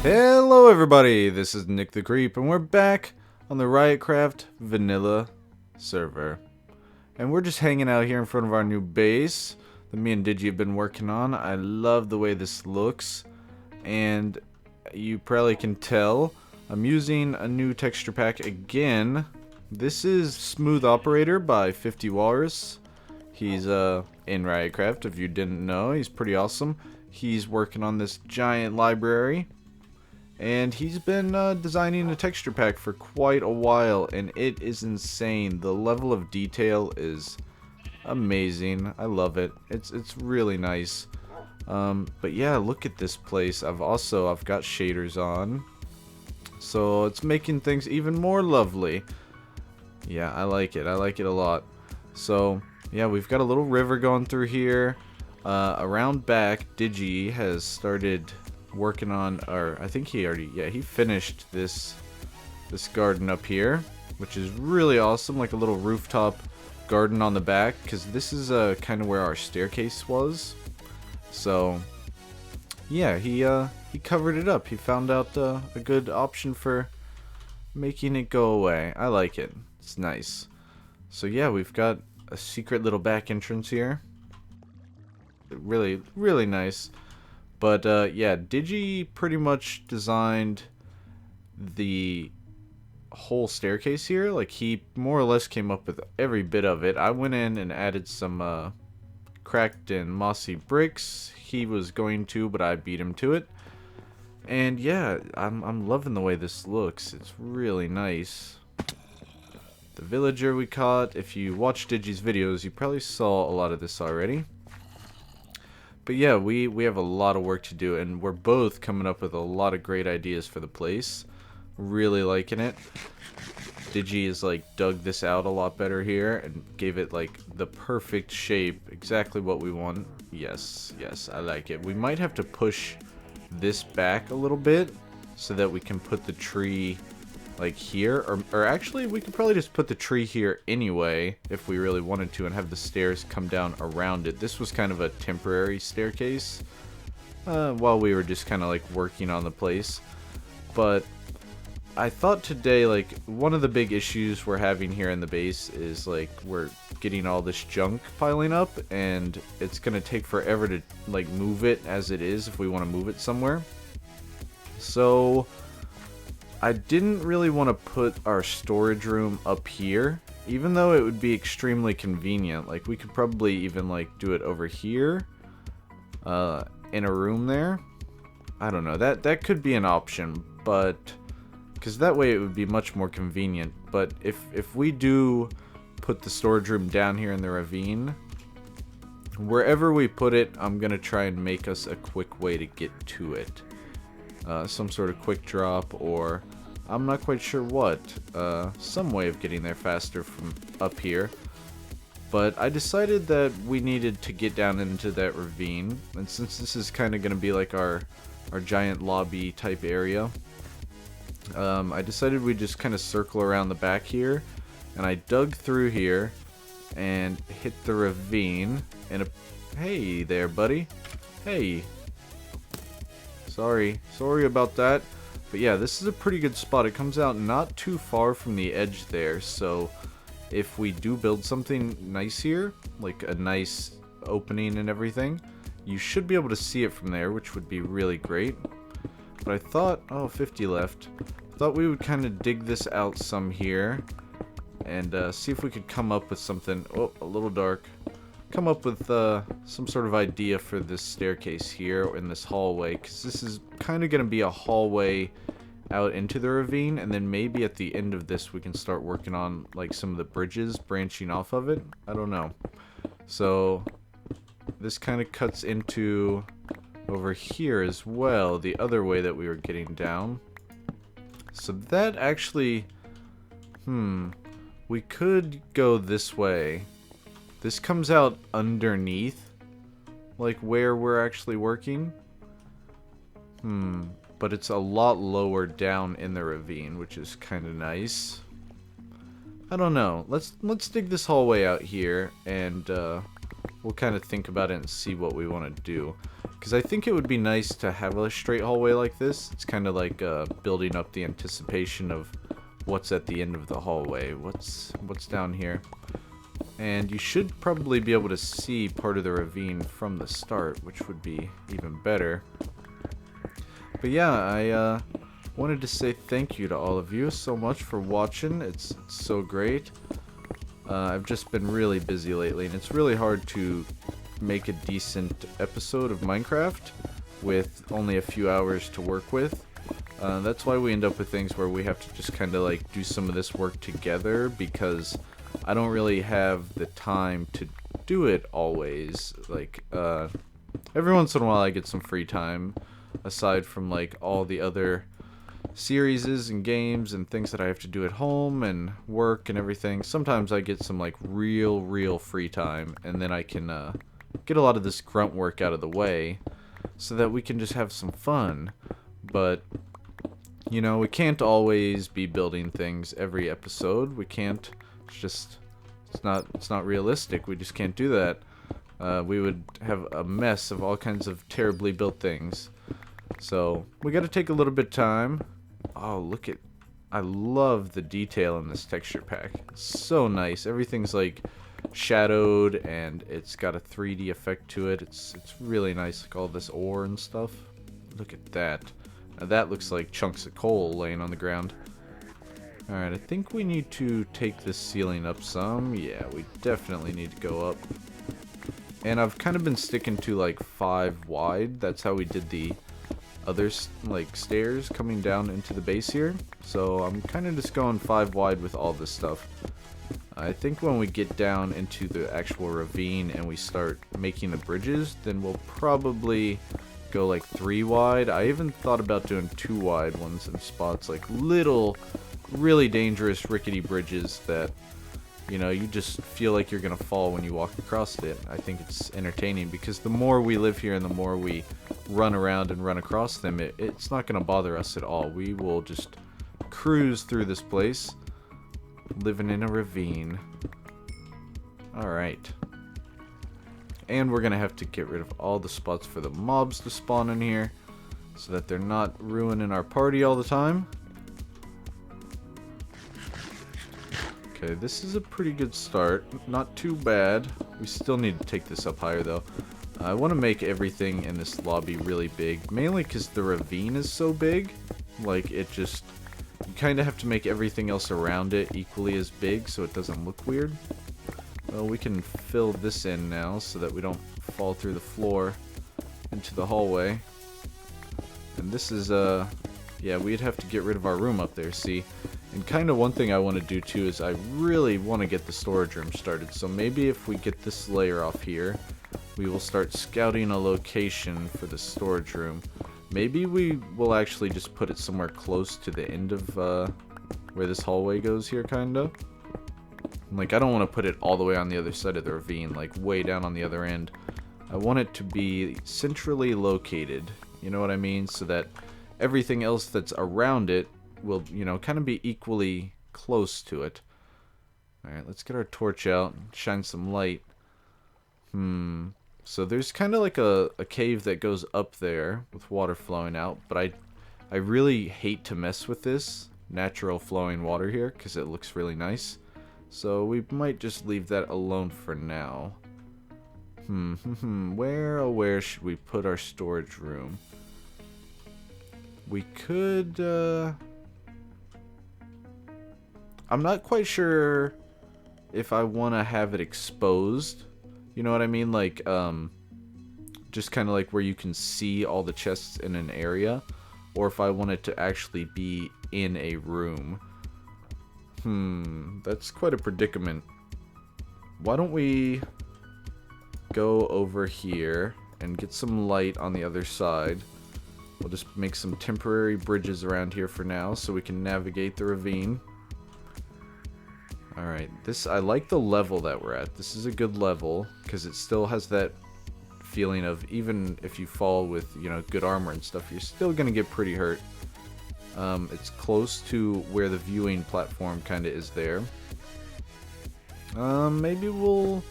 Hello everybody, this is Nick the Creep, and we're back on the Ryotcraft Vanilla server. And we're just hanging out here in front of our new base that me and Digi have been working on. I love the way this looks, and you probably can tell I'm using a new texture pack again. This is Smooth Operator by 50 Walrus. He's in Ryotcraft, if you didn't know. He's pretty awesome. He's working on this giant library. And he's been designing a texture pack for quite a while, and it is insane. The level of detail is amazing. I love it. It's really nice. But yeah, look at this place. I've got shaders on, so it's making things even more lovely. Yeah, I like it. I like it a lot. So yeah, we've got a little river going through here. Around back, Digi has started working on, or I think he finished this garden up here, which is really awesome, like a little rooftop garden on the back, because this is kind of where our staircase was. So yeah, he covered it up. He found out a good option for making it go away. I like it. It's nice. So yeah, we've got a secret little back entrance here. Really, really nice. But yeah, Digi pretty much designed the whole staircase here. Like, he more or less came up with every bit of it. I went in and added some cracked and mossy bricks. He was going to, but I beat him to it. And yeah, I'm loving the way this looks. It's really nice. The villager we caught. If you watch Digi's videos, you probably saw a lot of this already. But yeah, we have a lot of work to do, and we're both coming up with a lot of great ideas for the place. Really liking it. Digi has like dug this out a lot better here and gave it like the perfect shape, exactly what we want. Yes, I like it. We might have to push this back a little bit so that we can put the tree like here, or actually we could probably just put the tree here anyway if we really wanted to, and have the stairs come down around it. This was kind of a temporary staircase while we were just kind of like working on the place. But I thought today, like, one of the big issues we're having here in the base is like we're getting all this junk piling up, and it's gonna take forever to like move it as it is if we want to move it somewhere. So I didn't really want to put our storage room up here, even though it would be extremely convenient. Like, we could probably even like do it over here in a room there. I don't know, that could be an option, but because that way it would be much more convenient. But if we do put the storage room down here in the ravine, wherever we put it, I'm gonna try and make us a quick way to get to it. Some sort of quick drop, or I'm not quite sure what, some way of getting there faster from up here. But I decided that we needed to get down into that ravine, and since this is kind of going to be like our giant lobby type area, I decided we'd just kind of circle around the back here, and I dug through here and hit the ravine, and hey there, buddy. Hey. Sorry about that. But yeah, this is a pretty good spot. It comes out not too far from the edge there, so if we do build something nice here, like a nice opening and everything, you should be able to see it from there, which would be really great. But I thought, oh, 50 left. Thought we would kind of dig this out some here and see if we could come up with something. Oh, a little dark. Come up with some sort of idea for this staircase here in this hallway, because this is kind of going to be a hallway out into the ravine, and then maybe at the end of this we can start working on like some of the bridges branching off of it. I don't know. So this kind of cuts into over here as well, the other way that we were getting down. So that actually, we could go this way. This comes out underneath, like where we're actually working. But it's a lot lower down in the ravine, which is kind of nice. I don't know. Let's dig this hallway out here, and we'll kind of think about it and see what we want to do. Because I think it would be nice to have a straight hallway like this. It's kind of like building up the anticipation of what's at the end of the hallway. What's down here? And you should probably be able to see part of the ravine from the start, which would be even better. But yeah, I wanted to say thank you to all of you so much for watching. It's so great. I've just been really busy lately, and it's really hard to make a decent episode of Minecraft with only a few hours to work with. That's why we end up with things where we have to just kind of like do some of this work together, because I don't really have the time to do it always. Like, every once in a while I get some free time, aside from like all the other series and games and things that I have to do at home and work and everything. Sometimes I get some like real free time, and then I can get a lot of this grunt work out of the way so that we can just have some fun. But you know, we can't always be building things every episode. We can't. It's not realistic. We just can't do that. We would have a mess of all kinds of terribly built things. So we got to take a little bit of time. Oh, look at, I love the detail in this texture pack. It's so nice. Everything's like shadowed, and it's got a 3D effect to it. It's really nice, like all this ore and stuff. Look at that. Now that looks like chunks of coal laying on the ground. Alright, I think we need to take this ceiling up some. Yeah, we definitely need to go up. And I've kind of been sticking to like 5 wide. That's how we did the other like stairs coming down into the base here. So I'm kind of just going 5 wide with all this stuff. I think when we get down into the actual ravine and we start making the bridges, then we'll probably go like 3 wide. I even thought about doing 2 wide ones in spots, like little really dangerous rickety bridges that, you know, you just feel like you're gonna fall when you walk across it. I think it's entertaining because the more we live here and the more we run around and run across them, it's not gonna bother us at all. We will just cruise through this place, living in a ravine. Alright. And we're gonna have to get rid of all the spots for the mobs to spawn in here, so that they're not ruining our party all the time. Okay, this is a pretty good start. Not too bad. We still need to take this up higher, though. I want to make everything in this lobby really big, mainly because the ravine is so big. Like, it just... You kind of have to make everything else around it equally as big so it doesn't look weird. Well, we can fill this in now so that we don't fall through the floor into the hallway. And this is, yeah, we'd have to get rid of our room up there, see? And kind of one thing I want to do too is I really want to get the storage room started. So maybe if we get this layer off here, we will start scouting a location for the storage room. Maybe we will actually just put it somewhere close to the end of where this hallway goes here, kind of. Like, I don't want to put it all the way on the other side of the ravine, like way down on the other end. I want it to be centrally located, you know what I mean? So that everything else that's around it will, you know, kind of be equally close to it. Alright, let's get our torch out and shine some light. So there's kind of like a cave that goes up there with water flowing out, but I really hate to mess with this natural flowing water here because it looks really nice. So we might just leave that alone for now. Where should we put our storage room? We could, I'm not quite sure if I want to have it exposed. You know what I mean? Like, just kind of like where you can see all the chests in an area. Or if I want it to actually be in a room. That's quite a predicament. Why don't we go over here and get some light on the other side. We'll just make some temporary bridges around here for now so we can navigate the ravine. Alright, I like the level that we're at. This is a good level because it still has that feeling of even if you fall with, you know, good armor and stuff, you're still gonna get pretty hurt. It's close to where the viewing platform kind of is there. Maybe we'll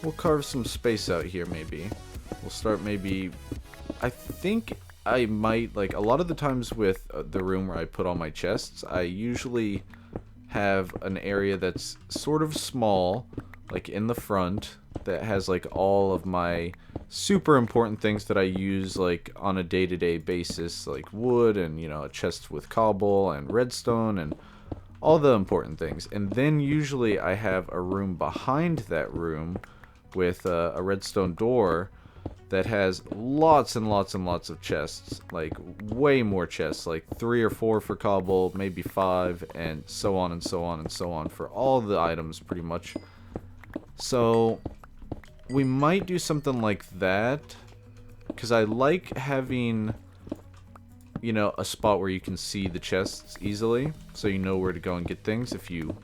we'll carve some space out here maybe. We'll start maybe, I think I might, like a lot of the times with the room where I put all my chests, I usually have an area that's sort of small, like in the front, that has like all of my super important things that I use like on a day-to-day basis, like wood and, you know, a chest with cobble and redstone and all the important things. And then usually I have a room behind that room with a redstone door that has lots and lots and lots of chests, like way more chests, like 3 or 4 for cobble, maybe 5, and so on and so on and so on for all the items pretty much. So we might do something like that, because I like having, you know, a spot where you can see the chests easily, so you know where to go and get things if you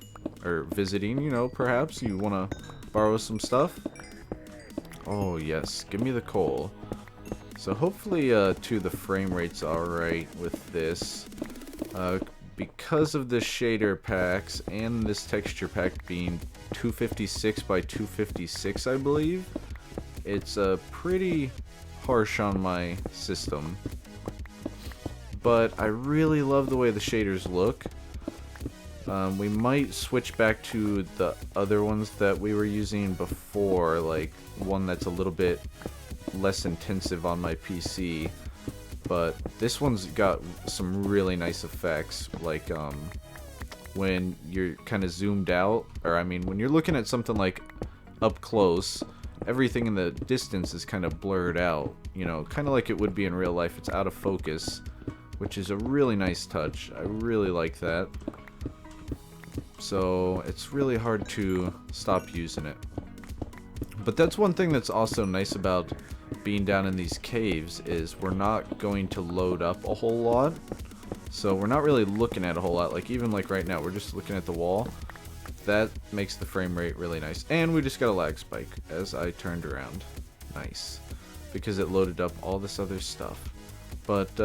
are visiting, you know, perhaps you want to borrow some stuff. Oh yes, give me the coal. So hopefully too, the frame rate's alright with this. Because of the shader packs and this texture pack being 256 by 256, I believe, it's pretty harsh on my system. But I really love the way the shaders look. We might switch back to the other ones that we were using before, like one that's a little bit less intensive on my PC. But this one's got some really nice effects, like when you're kind of zoomed out, or I mean when you're looking at something like up close, everything in the distance is kind of blurred out, you know, kind of like it would be in real life. It's out of focus, which is a really nice touch. I really like that. So it's really hard to stop using it. But that's one thing that's also nice about being down in these caves, is we're not going to load up a whole lot. So we're not really looking at a whole lot. Like even like right now, we're just looking at the wall. That makes the frame rate really nice. And we just got a lag spike as I turned around. Nice. Because it loaded up all this other stuff. But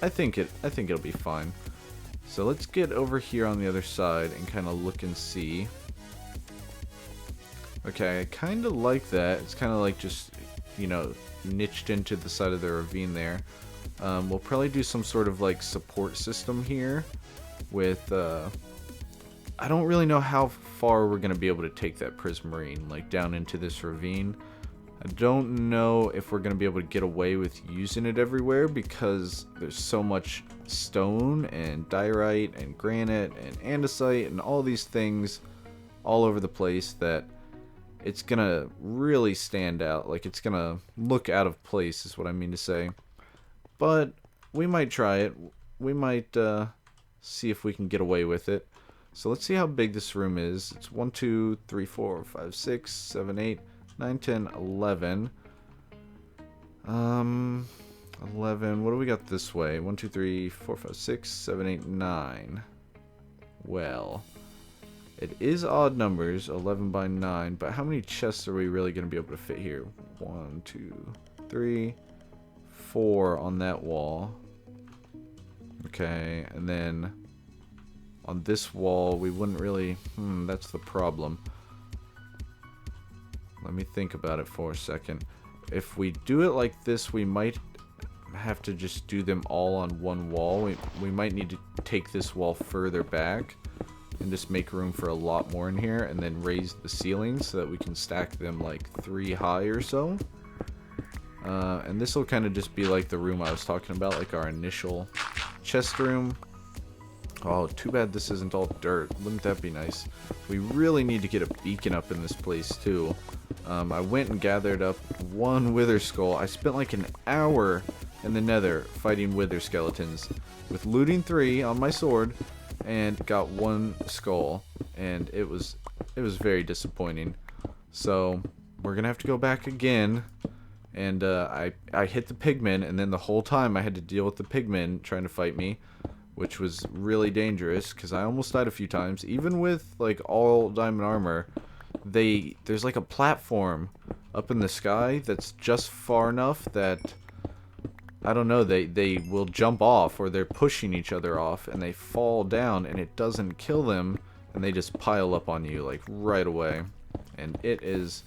I think it'll be fine. So let's get over here on the other side and kind of look and see. Okay, I kind of like that. It's kind of like just, you know, niched into the side of the ravine there. We'll probably do some sort of like support system here with, I don't really know how far we're going to be able to take that prismarine, like down into this ravine. I don't know if we're going to be able to get away with using it everywhere, because there's so much stone and diorite and granite and andesite and all these things all over the place that it's going to really stand out. Like it's going to look out of place is what I mean to say. But we might try it. We might see if we can get away with it. So let's see how big this room is. It's 1, 2, 3, 4, 5, 6, 7, 8, 9, 10, 11. 11. What do we got this way? 1, 2, 3, 4, 5, 6, 7, 8, 9. Well, it is odd numbers, 11 by 9, but how many chests are we really going to be able to fit here? 1, 2, 3, 4 on that wall. Okay, and then on this wall, we wouldn't really... that's the problem. Let me think about it for a second. If we do it like this, we might have to just do them all on one wall. We might need to take this wall further back and just make room for a lot more in here, and then raise the ceilings so that we can stack them like 3 high or so. And this will kind of just be like the room I was talking about, like our initial chest room. Oh, too bad this isn't all dirt. Wouldn't that be nice? We really need to get a beacon up in this place too. I went and gathered up 1 wither skull. I spent like an hour in the nether fighting wither skeletons with looting 3 on my sword, and got 1 skull, and it was very disappointing. So we're gonna have to go back again. And I hit the pigmen, and then the whole time I had to deal with the pigmen trying to fight me, which was really dangerous because I almost died a few times. Even with like all diamond armor, there's like a platform up in the sky that's just far enough that, I don't know, they will jump off, or they're pushing each other off, and they fall down, and it doesn't kill them, and they just pile up on you like right away. And it is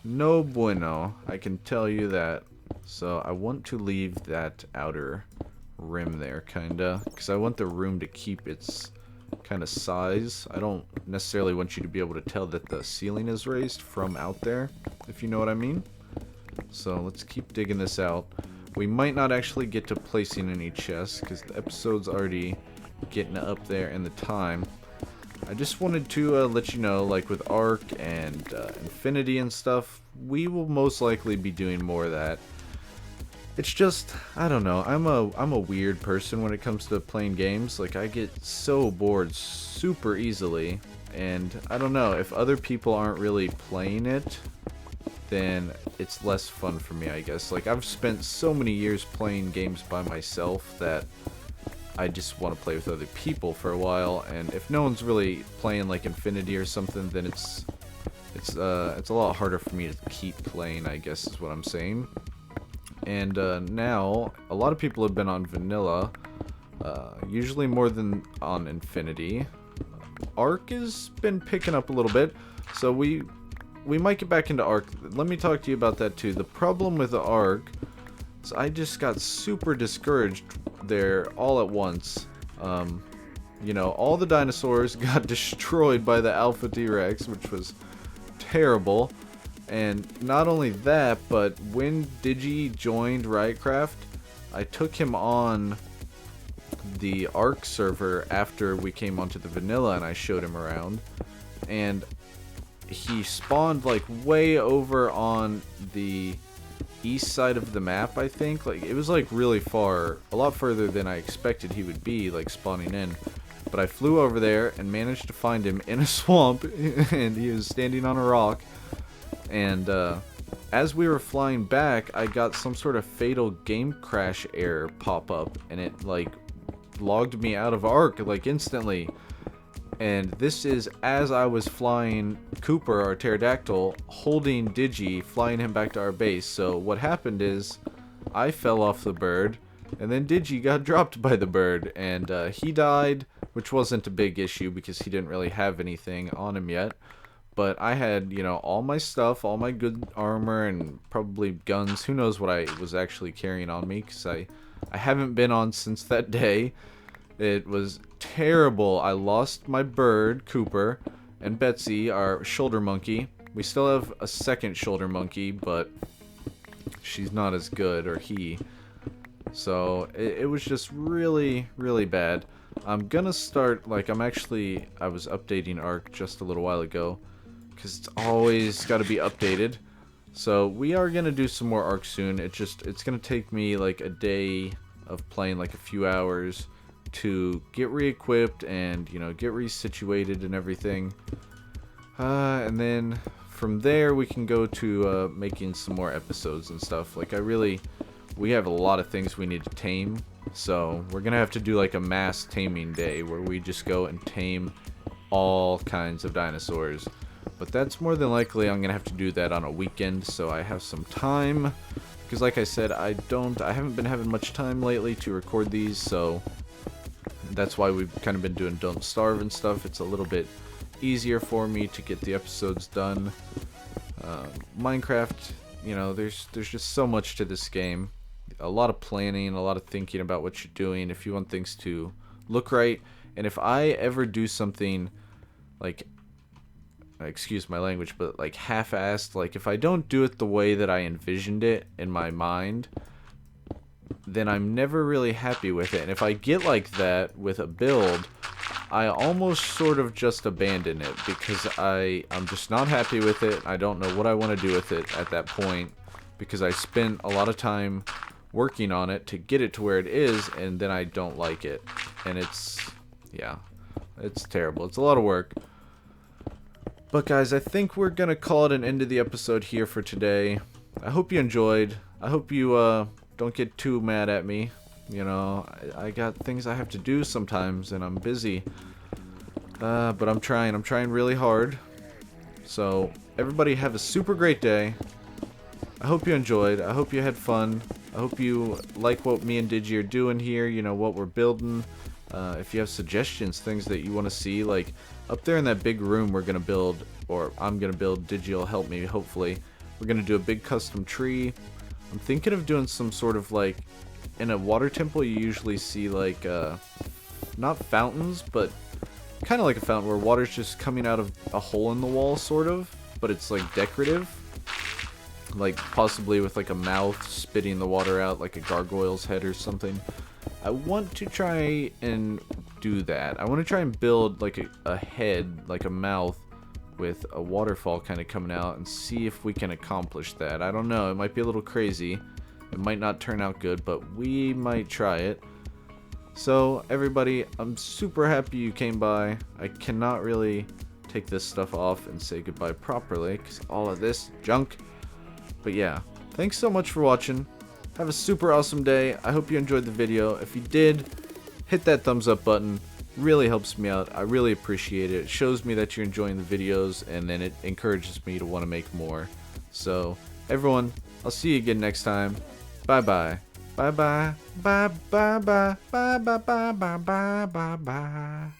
no bueno, I can tell you that. So I want to leave that outer rim there, kinda, because I want the room to keep its kind of size. I don't necessarily want you to be able to tell that the ceiling is raised from out there, if you know what I mean. So let's keep digging this out. We might not actually get to placing any chests because the episode's already getting up there in the time. I just wanted to let you know, like with Arc and Infinity and stuff, we will most likely be doing more of that. It's just, I don't know, I'm a weird person when it comes to playing games. Like, I get so bored super easily, and I don't know, if other people aren't really playing it, then it's less fun for me, I guess. Like, I've spent so many years playing games by myself that I just want to play with other people for a while, and if no one's really playing like Infinity or something, then it's a lot harder for me to keep playing, I guess is what I'm saying. And now, a lot of people have been on Vanilla, usually more than on Infinity. Arc has been picking up a little bit, so we might get back into Arc. Let me talk to you about that too. The problem with the Arc is I just got super discouraged there all at once. You know, all the dinosaurs got destroyed by the Alpha T-Rex, which was terrible. And not only that, but when Digi joined Ryotcraft, I took him on the Arc server after we came onto the Vanilla and I showed him around. And he spawned like way over on the east side of the map, I think. Like, it was like really far, a lot further than I expected he would be, like spawning in. But I flew over there and managed to find him in a swamp, and he was standing on a rock. And as we were flying back, I got some sort of fatal game crash error pop up, and it like logged me out of Arc like instantly. And this is as I was flying Cooper, our pterodactyl, holding Digi, flying him back to our base. So what happened is I fell off the bird, and then Digi got dropped by the bird, and he died, which wasn't a big issue because he didn't really have anything on him yet. But I had, you know, all my stuff, all my good armor, and probably guns. Who knows what I was actually carrying on me, because I haven't been on since that day. It was terrible. I lost my bird, Cooper, and Betsy, our shoulder monkey. We still have a second shoulder monkey, but she's not as good, or he. So it was just really, really bad. I'm gonna start, like, I was updating Arc just a little while ago, because it's always got to be updated. So we are going to do some more Arc soon. It's going to take me like a day of playing, like a few hours, to get re-equipped and, you know, get resituated and everything. And then from there we can go to making some more episodes and stuff. Like, we have a lot of things we need to tame. So we're going to have to do like a mass taming day where we just go and tame all kinds of dinosaurs. But that's more than likely I'm going to have to do that on a weekend, so I have some time. Because like I said, I haven't been having much time lately to record these, so that's why we've kind of been doing Don't Starve and stuff. It's a little bit easier for me to get the episodes done. Minecraft, you know, there's just so much to this game. A lot of planning, a lot of thinking about what you're doing if you want things to look right. And if I ever do something like, excuse my language, but like half-assed, like if I don't do it the way that I envisioned it in my mind, then I'm never really happy with it. And if I get like that with a build, I almost sort of just abandon it because I'm just not happy with it. I don't know what I want to do with it at that point because I spent a lot of time working on it to get it to where it is, and then I don't like it. And it's terrible. It's a lot of work. But guys, I think we're going to call it an end of the episode here for today. I hope you enjoyed. I hope you don't get too mad at me. You know, I got things I have to do sometimes, and I'm busy. But I'm trying really hard. So, everybody have a super great day. I hope you enjoyed. I hope you had fun. I hope you like what me and Digi are doing here, you know, what we're building. If you have suggestions, things that you want to see, like up there in that big room we're going to build, or I'm going to build, Digi will help me, hopefully. We're gonna do a big custom tree. I'm thinking of doing some sort of like, in a water temple you usually see like, not fountains, but kind of like a fountain where water's just coming out of a hole in the wall, sort of, but it's like decorative. Like possibly with like a mouth spitting the water out like a gargoyle's head or something. I want to try and do that. I want to try and build like a head, like a mouth with a waterfall kind of coming out and see if we can accomplish that. I don't know, it might be a little crazy. It might not turn out good, but we might try it. So everybody, I'm super happy you came by. I cannot really take this stuff off and say goodbye properly because all of this junk. But yeah, thanks so much for watching. Have a super awesome day. I hope you enjoyed the video. If you did, hit that thumbs up button. Really helps me out. I really appreciate it. It shows me that you're enjoying the videos, and then it encourages me to want to make more. So everyone, I'll see you again next time. Bye bye. Bye bye. Bye bye bye bye bye bye bye bye bye bye.